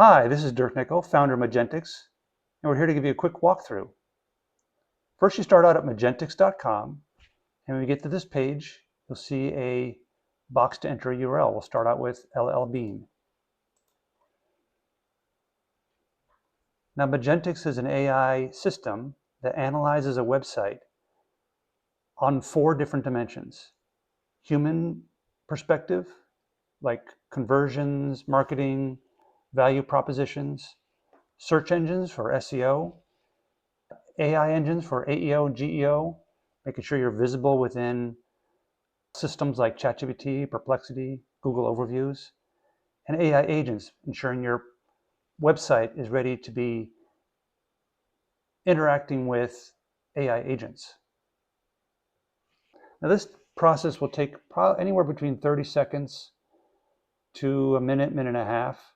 Hi, this is Dirk Nickel, founder of Majentics, and we're here to give you a quick walkthrough. First, you start out at Majentics.com, and when you get to this page, you'll see a box to enter a URL. We'll start out with LL Now, Majentics is an AI system that analyzes a website on 4 different dimensions. Human perspective, like conversions, marketing, value propositions, search engines for SEO, AI engines for AEO and GEO, making sure you're visible within systems like ChatGPT, Perplexity, Google Overviews, and AI agents, ensuring your website is ready to be interacting with AI agents. Now, this process will take anywhere between 30 seconds to a minute, minute and a half.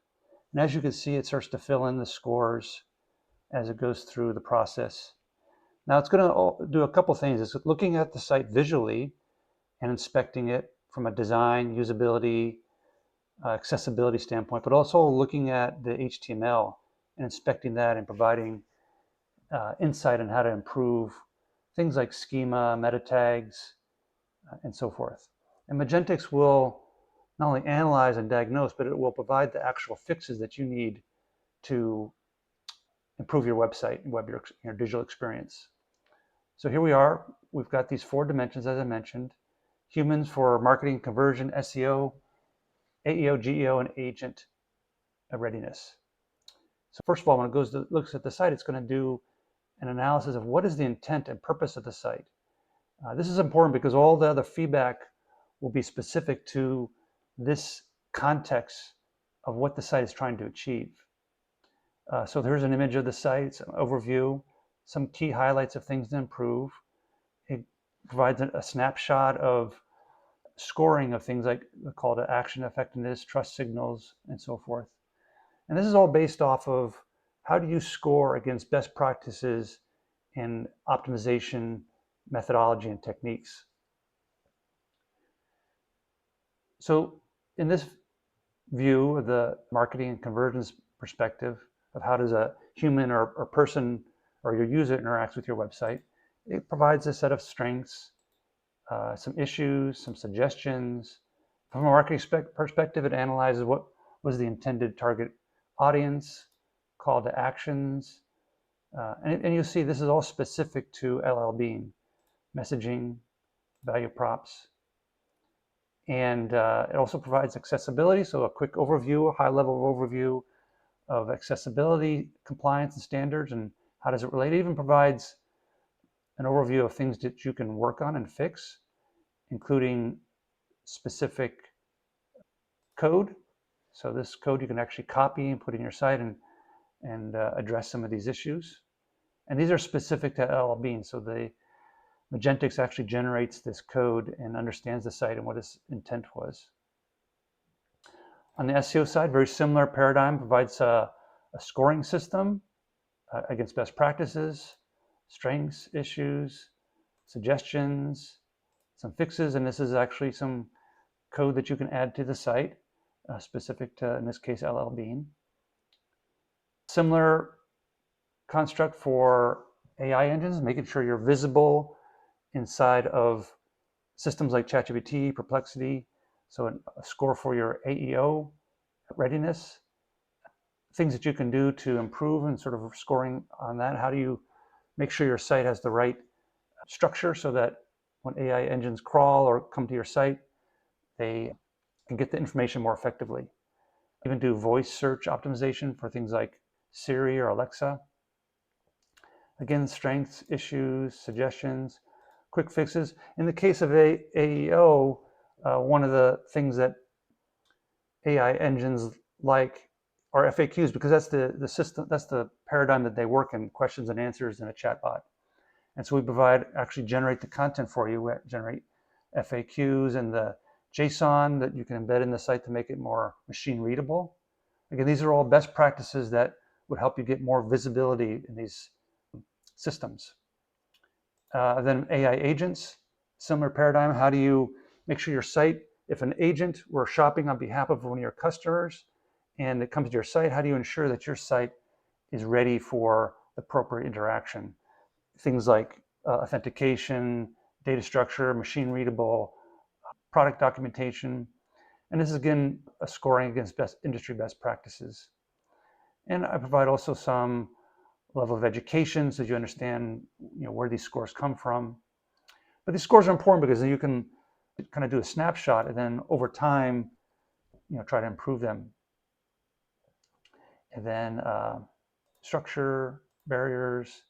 And as you can see, it starts to fill in the scores as it goes through the process. Now, it's going to do a couple things. It's looking at the site visually and inspecting it from a design, usability, accessibility standpoint, but also looking at the HTML and inspecting that and providing insight on how to improve things like schema, meta tags, and so forth. And Majentics will not only analyze and diagnose, but it will provide the actual fixes that you need to improve your website and your digital experience. So here we are. We've got these 4 dimensions, as I mentioned: humans for marketing, conversion, SEO, AEO, GEO, and agent readiness. So first of all, when it looks at the site, it's going to do an analysis of what is the intent and purpose of the site. This is important because all the other feedback will be specific to this context of what the site is trying to achieve. So here's an image of the site, some overview, some key highlights of things to improve. It provides a snapshot of scoring of things like the call to action effectiveness, trust signals, and so forth. And this is all based off of how do you score against best practices in optimization methodology and techniques. So in this view of the marketing and conversions perspective of how does a human or person or your user interacts with your website, it provides a set of strengths, some issues, some suggestions. From a marketing perspective, it analyzes what was the intended target audience, call to actions, and you'll see this is all specific to LL Bean, messaging, value props, and it also provides accessibility, so a quick overview, a high-level overview of accessibility, compliance, and standards, and how does it relate. It even provides an overview of things that you can work on and fix, including specific code. So this code you can actually copy and put in your site and address some of these issues. And these are specific to LL Bean. So the Majentics actually generates this code and understands the site and what its intent was. On the SEO side, very similar paradigm, provides a scoring system against best practices, strengths, issues, suggestions, some fixes, and this is actually some code that you can add to the site, specific to, in this case, LL Bean. Similar construct for AI engines, making sure you're visible inside of systems like ChatGPT, Perplexity, so a score for your AEO readiness, things that you can do to improve and sort of scoring on that. How do you make sure your site has the right structure so that when AI engines crawl or come to your site, they can get the information more effectively. Even do voice search optimization for things like Siri or Alexa. Again, strengths, issues, suggestions, quick fixes. In the case of AEO, one of the things that AI engines like are FAQs, because that's the system, that's the paradigm that they work in, questions and answers in a chatbot. And so we generate the content for you, generate FAQs and the JSON that you can embed in the site to make it more machine readable. Again, these are all best practices that would help you get more visibility in these systems. Then AI agents, similar paradigm. How do you make sure your site, if an agent were shopping on behalf of one of your customers and it comes to your site, how do you ensure that your site is ready for the appropriate interaction? Things like authentication, data structure, machine readable, product documentation. And this is, again, a scoring against industry best practices. And I provide also some level of education so that you understand where these scores come from. But these scores are important because then you can kind of do a snapshot and then over time, try to improve them. And then structure, barriers.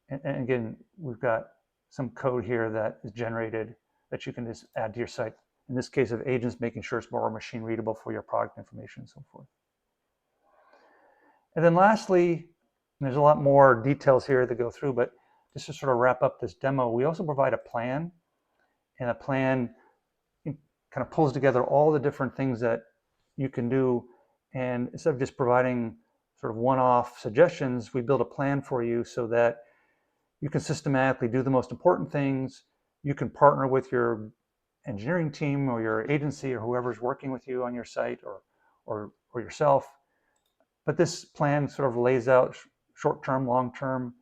And again, we've got some code here that is generated that you can just add to your site. In this case of agents, making sure it's more machine readable for your product information and so forth. And then lastly, there's a lot more details here to go through, but just to sort of wrap up this demo, we also provide a plan, and a plan kind of pulls together all the different things that you can do. And instead of just providing sort of one-off suggestions, we build a plan for you so that you can systematically do the most important things. You can partner with your engineering team or your agency or whoever's working with you on your site or yourself. But this plan sort of lays out short-term, long-term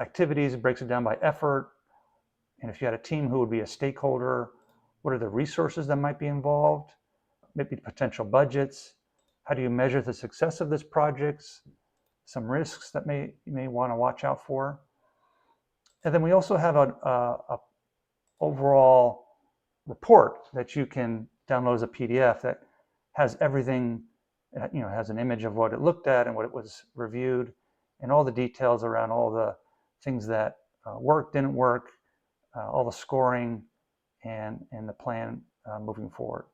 activities. It breaks it down by effort. And if you had a team, who would be a stakeholder? What are the resources that might be involved? Maybe potential budgets. How do you measure the success of this project? Some risks that you may want to watch out for. And then we also have a overall report that you can download as a PDF that has everything, has an image of what it looked at and what it was reviewed, and all the details around all the things that worked, didn't work, all the scoring, and the plan moving forward.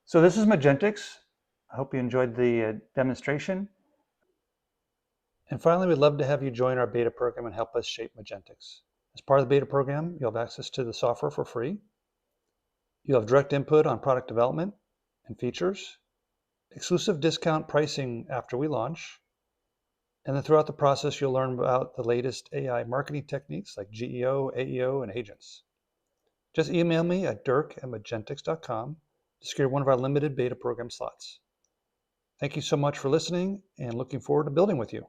So this is Majentics. I hope you enjoyed the demonstration. And finally, we'd love to have you join our beta program and help us shape Majentics. As part of the beta program, you'll have access to the software for free. You'll have direct input on product development and features, exclusive discount pricing after we launch, and then throughout the process, you'll learn about the latest AI marketing techniques like GEO, AEO, and agents. Just email me at dirk@majentics.com to secure one of our limited beta program slots. Thank you so much for listening, and looking forward to building with you.